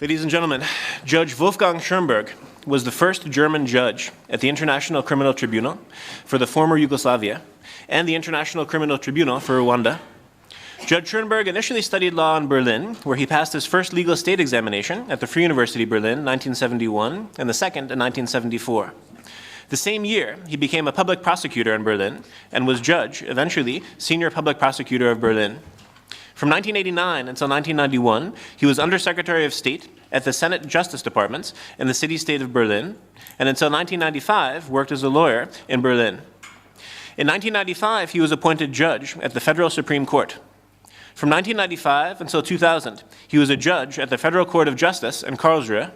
Ladies and gentlemen, Judge Wolfgang Schomburg was the first German judge at the International Criminal Tribunal for the former Yugoslavia and the International Criminal Tribunal for Rwanda. Judge Schomburg initially studied law in Berlin, where he passed his first legal state examination at the Free University Berlin in 1971 and the second in 1974. The same year, he became a public prosecutor in Berlin and was judge, eventually senior public prosecutor of Berlin. From 1989 until 1991, he was Undersecretary of State at the Senate Justice Departments in the city-state of Berlin, and until 1995 worked as a lawyer in Berlin. In 1995, he was appointed judge at the Federal Supreme Court. From 1995 until 2000, he was a judge at the Federal Court of Justice in Karlsruhe.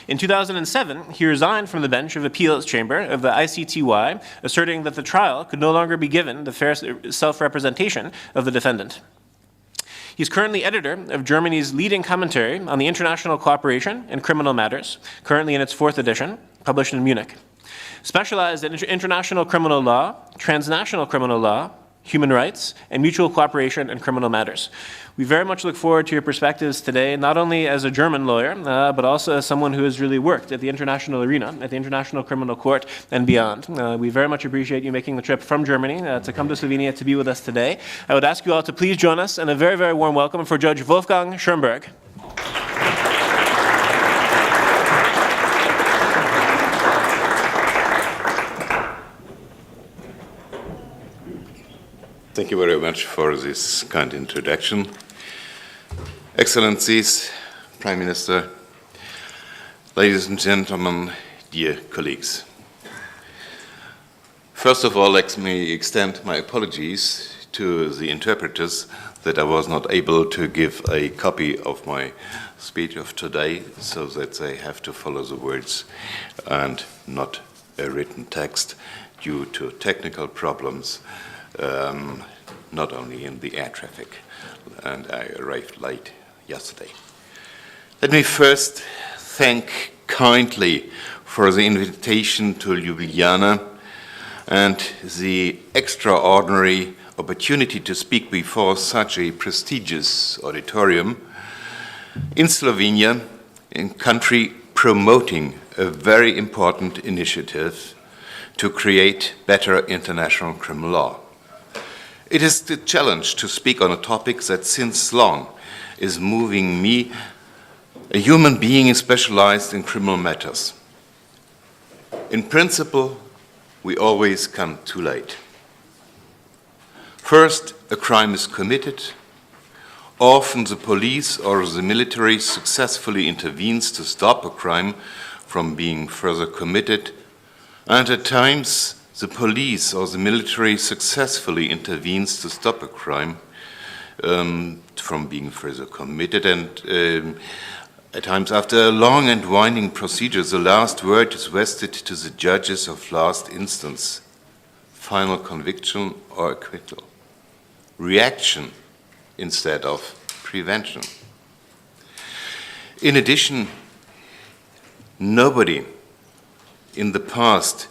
In 2007, he resigned from the bench of appeals chamber of the ICTY, asserting that the trial could no longer be given the fair self-representation of the defendant. He's currently editor of Germany's leading commentary on the international cooperation in criminal matters, currently in its 4th edition, published in Munich. Specialized in international criminal law, transnational criminal law, human rights, and mutual cooperation in criminal matters. We very much look forward to your perspectives today, not only as a German lawyer, but also as someone who has really worked at the international arena, at the International Criminal Court and beyond. We very much appreciate you making the trip from Germany to come to Slovenia to be with us today. I would ask you all to please join us in a very, very warm welcome for Judge Wolfgang Schomburg. Thank you very much for this kind introduction. Excellencies, Prime Minister, ladies and gentlemen, dear colleagues. First of all, let me extend my apologies to the interpreters that I was not able to give a copy of my speech of today, so that they have to follow the words and not a written text due to technical problems. Not only in the air traffic, and I arrived late yesterday. Let me first thank kindly for the invitation to Ljubljana and the extraordinary opportunity to speak before such a prestigious auditorium in Slovenia, a country promoting a very important initiative to create better international criminal law. It is the challenge to speak on a topic that since long is moving me, a human being specialized in criminal matters. In principle, we always come too late. First, a crime is committed. Often the police or the military successfully intervenes to stop a crime from being further committed, and at times the police or the military successfully intervenes to stop a crime from being further committed, and at times after a long and winding procedure, the last word is vested to the judges of last instance, final conviction or acquittal, reaction instead of prevention. In addition, nobody in the past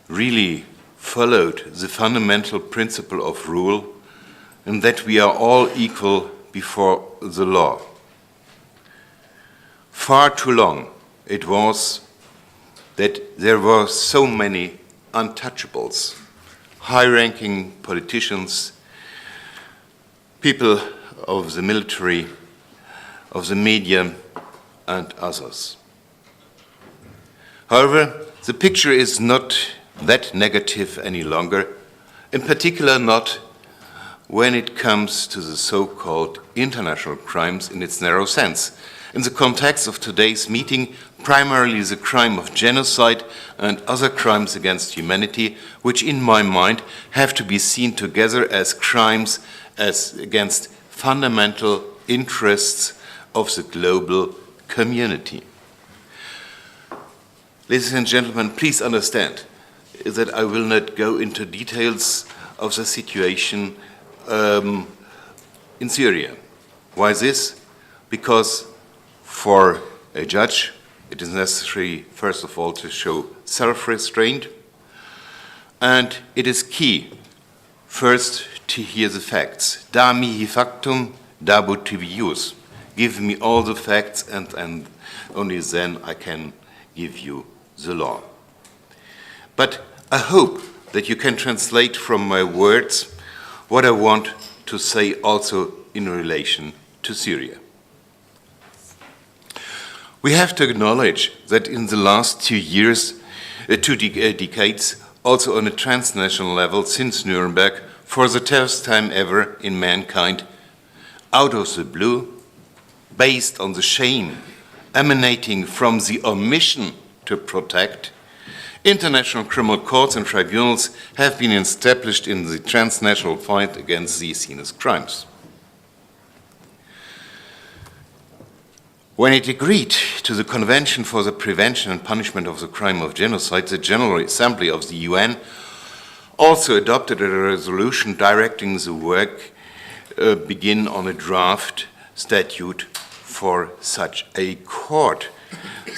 really followed the fundamental principle of rule, and that we are all equal before the law. Far too long it was that there were so many untouchables, high-ranking politicians, people of the military, of the media, and others. However, the picture is not that negative any longer, in particular not when it comes to the so-called international crimes in its narrow sense. In the context of today's meeting, primarily the crime of genocide and other crimes against humanity, which in my mind have to be seen together as crimes against fundamental interests of the global community. Ladies and gentlemen, please understand that I will not go into details of the situation in Syria. Why this? Because for a judge, it is necessary, first of all, to show self-restraint, and it is key, first, to hear the facts. Da mihi factum, dabut tibius. give me all the facts, and only then I can give you the law. But I hope that you can translate from my words what I want to say also in relation to Syria. We have to acknowledge that in the last 2 years, decades, also on a transnational level since Nuremberg, for the first time ever in mankind, out of the blue, based on the shame emanating from the omission to protect, international criminal courts and tribunals have been established in the transnational fight against these heinous crimes. When it agreed to the Convention for the Prevention and Punishment of the Crime of Genocide, the General Assembly of the UN also adopted a resolution directing the work begin on a draft statute for such a court.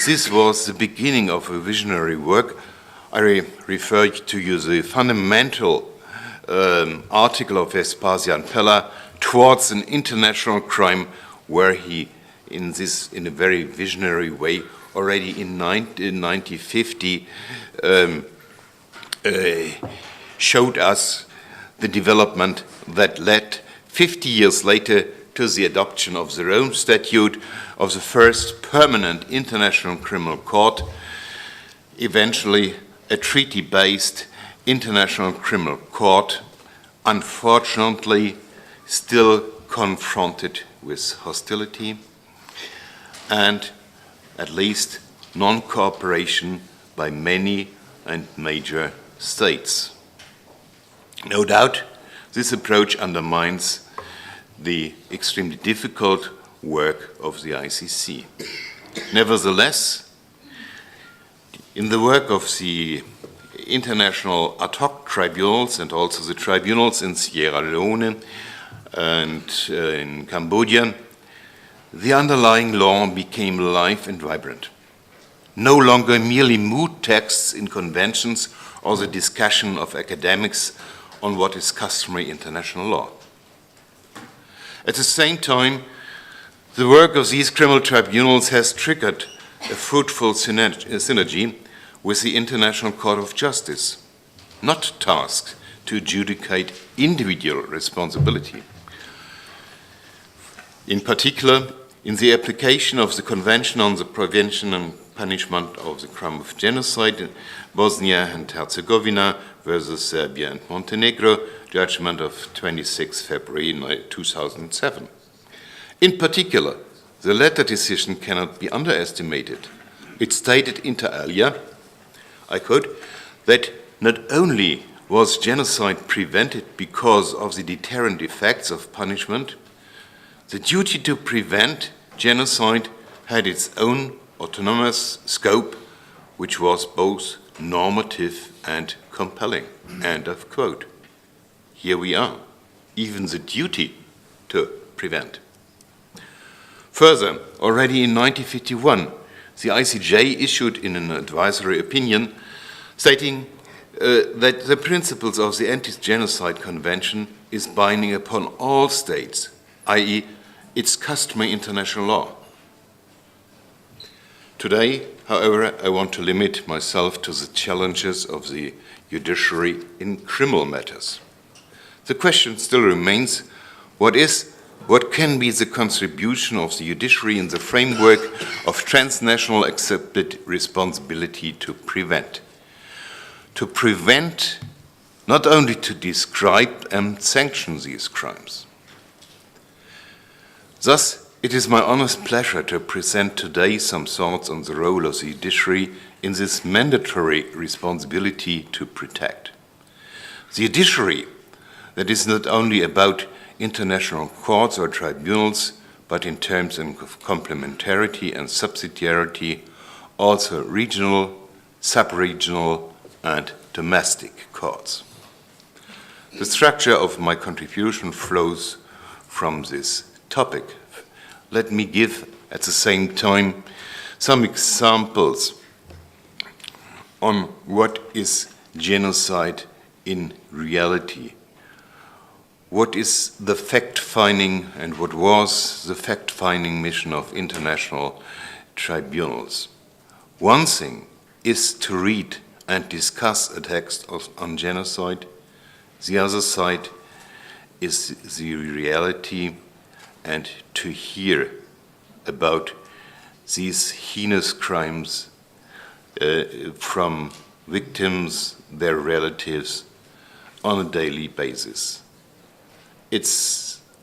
This was the beginning of a visionary work. I refer to you the fundamental article of Vespasian Pella towards an international crime, where he, in a very visionary way, already in 1950 showed us the development that led 50 years later to the adoption of the Rome Statute, of the first permanent international criminal court, eventually a treaty-based international criminal court, unfortunately still confronted with hostility and at least non-cooperation by many and major states. No doubt, this approach undermines the extremely difficult work of the ICC. Nevertheless, in the work of the international ad hoc tribunals and also the tribunals in Sierra Leone and in Cambodia, the underlying law became alive and vibrant. No longer merely moot texts in conventions or the discussion of academics on what is customary international law. At the same time, the work of these criminal tribunals has triggered a fruitful synergy with the International Court of Justice, not tasked to adjudicate individual responsibility. In particular, in the application of the Convention on the Prevention and Punishment of the Crime of Genocide in Bosnia and Herzegovina versus Serbia and Montenegro, judgment of 26 February 2007. In particular, the latter decision cannot be underestimated. It stated inter alia, I quote, that not only was genocide prevented because of the deterrent effects of punishment, the duty to prevent genocide had its own autonomous scope, which was both normative and compelling. End of quote. Here we are, even the duty to prevent. Further, already in 1951, the ICJ issued in an advisory opinion stating that the principles of the Anti-Genocide Convention is binding upon all states, i.e., its customary international law. Today, however, I want to limit myself to the challenges of the judiciary in criminal matters. The question still remains, what can be the contribution of the judiciary in the framework of transnational accepted responsibility to prevent? To prevent, not only to describe and sanction these crimes. Thus, it is my honest pleasure to present today some thoughts on the role of the judiciary in this mandatory responsibility to protect. The judiciary, that is not only about international courts or tribunals, but in terms of complementarity and subsidiarity, also regional, sub-regional, and domestic courts. The structure of my contribution flows from this topic. Let me give, at the same time, some examples on what is genocide in reality. what is the fact-finding and what was the fact-finding mission of international tribunals. One thing is to read and discuss a text on genocide. The other side is the reality and to hear about these heinous crimes from victims, their relatives, on a daily basis.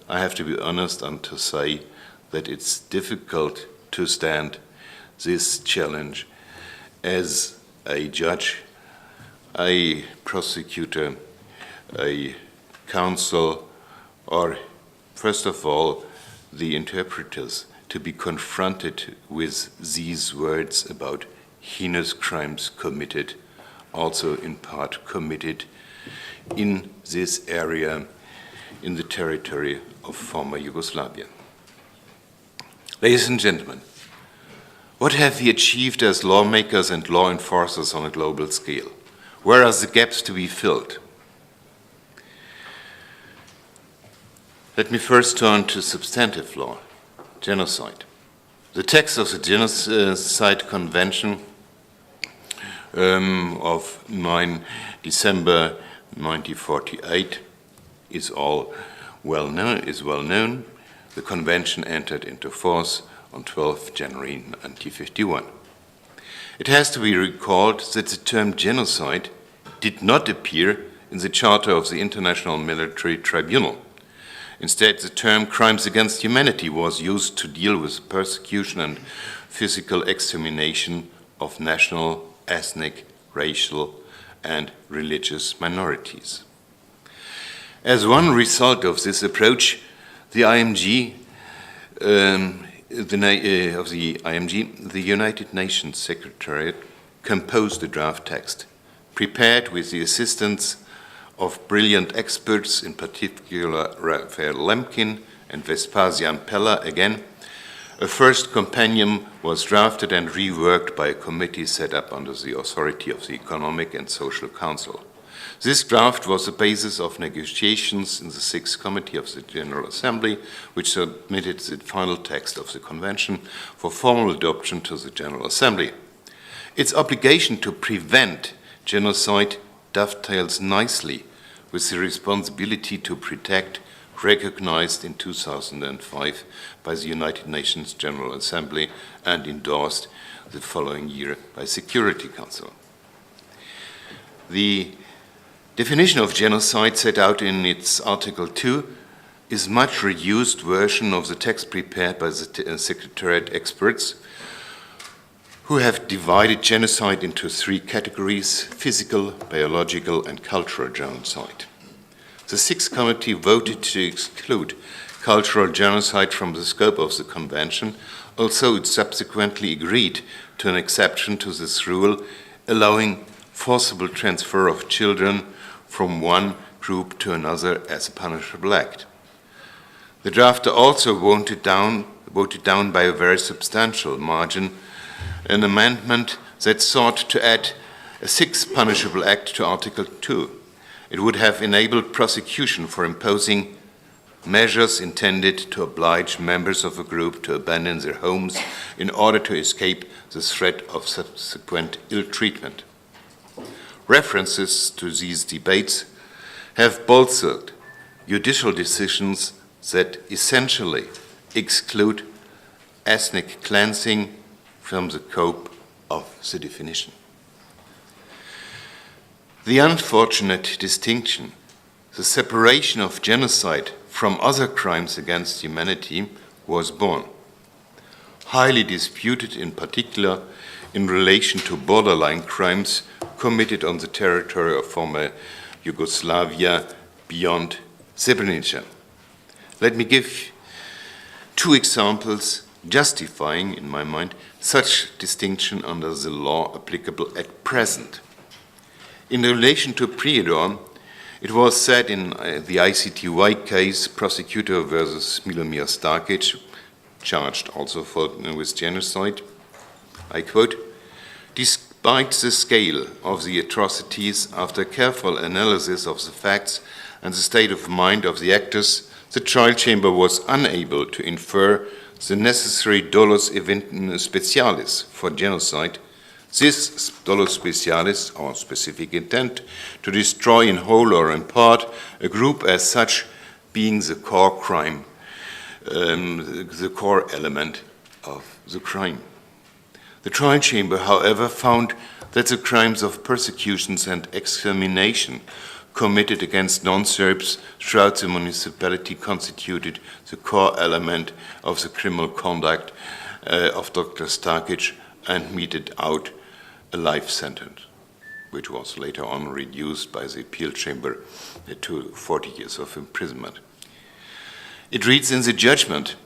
I have to be honest and to say that it's difficult to stand this challenge as a judge, a prosecutor, a counsel, or first of all, the interpreters, to be confronted with these words about heinous crimes committed, also in part committed in this area, in the territory of former Yugoslavia. Ladies and gentlemen, what have we achieved as lawmakers and law enforcers on a global scale? Where are the gaps to be filled? Let me first turn to substantive law, genocide. The text of the Genocide Convention of 9 December 1948 is well known. The convention entered into force on 12 January 1951. It has to be recalled that the term genocide did not appear in the Charter of the International Military Tribunal. Instead, the term crimes against humanity was used to deal with persecution and physical extermination of national, ethnic, racial, and religious minorities. As one result of this approach, the United Nations Secretariat composed a draft text, prepared with the assistance of brilliant experts, in particular Raphael Lemkin and Vespasian Pella again. A first compendium was drafted and reworked by a committee set up under the authority of the Economic and Social Council. This draft was the basis of negotiations in the Sixth Committee of the General Assembly, which submitted the final text of the Convention for formal adoption to the General Assembly. Its obligation to prevent genocide dovetails nicely with the responsibility to protect, recognized in 2005 by the United Nations General Assembly and endorsed the following year by Security Council. The definition of genocide set out in its Article 2 is a much reduced version of the text prepared by the Secretariat experts, who have divided genocide into three categories: physical, biological, and cultural genocide. The Sixth Committee voted to exclude cultural genocide from the scope of the Convention, although it subsequently agreed to an exception to this rule, allowing forcible transfer of children from one group to another as a punishable act. The drafter also voted down by a very substantial margin an amendment that sought to add a sixth punishable act to Article 2. It would have enabled prosecution for imposing measures intended to oblige members of a group to abandon their homes in order to escape the threat of subsequent ill treatment. References to these debates have bolstered judicial decisions that essentially exclude ethnic cleansing from the scope of the definition. The unfortunate distinction, the separation of genocide from other crimes against humanity, was born. Highly disputed, in particular in relation to borderline crimes committed on the territory of former Yugoslavia beyond Srebrenica. Let me give two examples justifying, in my mind, such distinction under the law applicable at present. In relation to Prijedor, it was said in the ICTY case, prosecutor versus Milomir Starkic, charged also with genocide, I quote, "Despite the scale of the atrocities, after careful analysis of the facts, and the state of mind of the actors, the trial chamber was unable to infer the necessary dolus specialis for genocide. This dolus specialis, or specific intent, to destroy in whole or in part a group as such being the core crime, the core element of the crime. The trial chamber, however, found that the crimes of persecutions and extermination committed against non-Serbs throughout the municipality constituted the core element of the criminal conduct of Dr. Starkic and meted out a life sentence, which was later on reduced by the appeal chamber to 40 years of imprisonment. It reads in the judgment,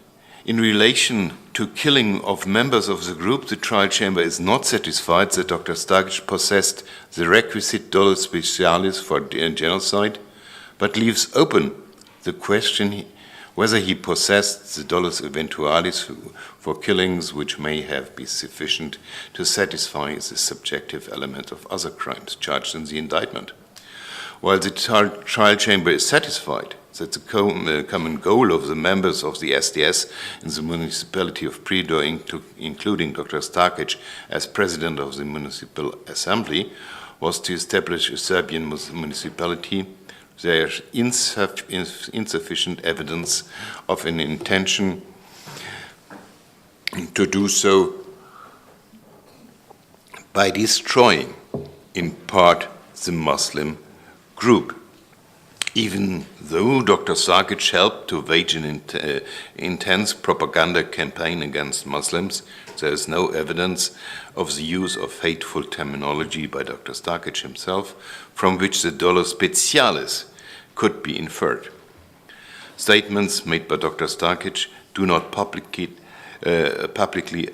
in relation to killing of members of the group, the trial chamber is not satisfied that Dr. Starkic possessed the requisite dolus specialis for genocide, but leaves open the question whether he possessed the dolus eventualis for killings which may have been sufficient to satisfy the subjective element of other crimes charged in the indictment. While the trial chamber is satisfied that the common goal of the members of the SDS in the municipality of Prijedor, including Dr. Starkic as president of the municipal assembly, was to establish a Serbian municipality, there is insufficient evidence of an intention to do so by destroying, in part, the Muslim group. Even though Dr. Starkic helped to wage an intense propaganda campaign against Muslims, there is no evidence of the use of hateful terminology by Dr. Starkic himself, from which the dolus specialis could be inferred. Statements made by Dr. Starkic do not publicly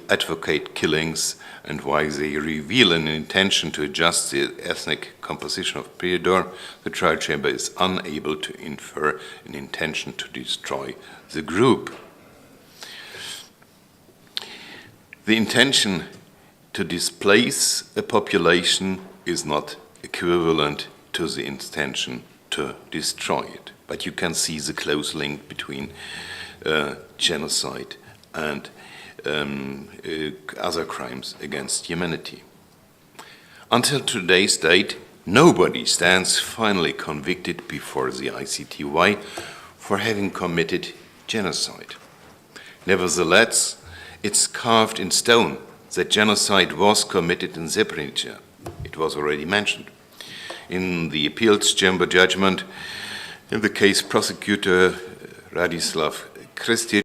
advocate killings, and while they reveal an intention to adjust the ethnic composition of Prijedor, the trial chamber is unable to infer an intention to destroy the group. The intention to displace a population is not equivalent to the intention to destroy it, but you can see the close link between genocide and other crimes against humanity. Until today's date, nobody stands finally convicted before the ICTY for having committed genocide. Nevertheless, it's carved in stone that genocide was committed in Srebrenica. It was already mentioned. In the appeals chamber judgment, in the case prosecutor Radislav Kristic